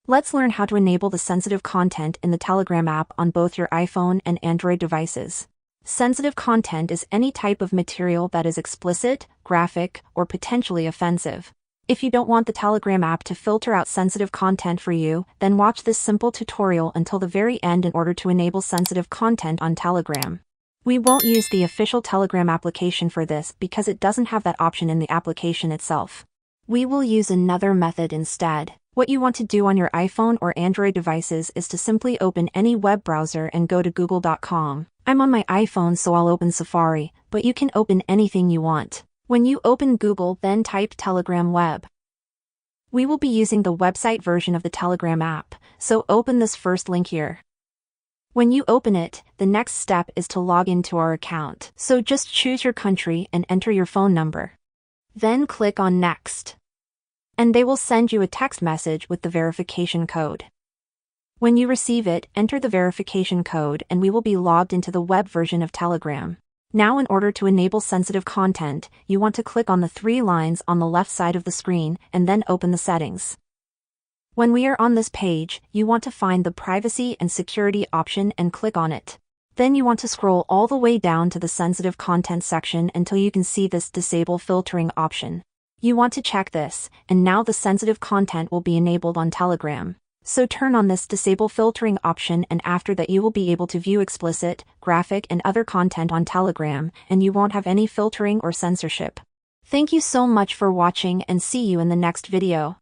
Let's learn how to enable the sensitive content in the Telegram app on both your iPhone and Android devices. Sensitive content is any type of material that is explicit, graphic, or potentially offensive. If you don't want the Telegram app to filter out sensitive content for you, then watch this simple tutorial until the very end in order to enable sensitive content on Telegram. We won't use the official Telegram application for this because it doesn't have that option in the application itself. We will use another method instead. What you want to do on your iPhone or Android devices is to simply open any web browser and go to google.com. I'm on my iPhone, so I'll open Safari, but you can open anything you want. When you open Google, then type Telegram Web. We will be using the website version of the Telegram app, so open this first link here. When you open it, the next step is to log into our account. So just choose your country and enter your phone number. Then click on Next. And they will send you a text message with the verification code. When you receive it, enter the verification code and we will be logged into the web version of Telegram. Now, in order to enable sensitive content, you want to click on the 3 lines on the left side of the screen and then open the settings. When we are on this page, you want to find the privacy and security option and click on it. Then you want to scroll all the way down to the sensitive content section until you can see this disable filtering option. You want to check this, and now the sensitive content will be enabled on Telegram. So turn on this disable filtering option, and after that you will be able to view explicit, graphic and other content on Telegram, and you won't have any filtering or censorship. Thank you so much for watching and see you in the next video.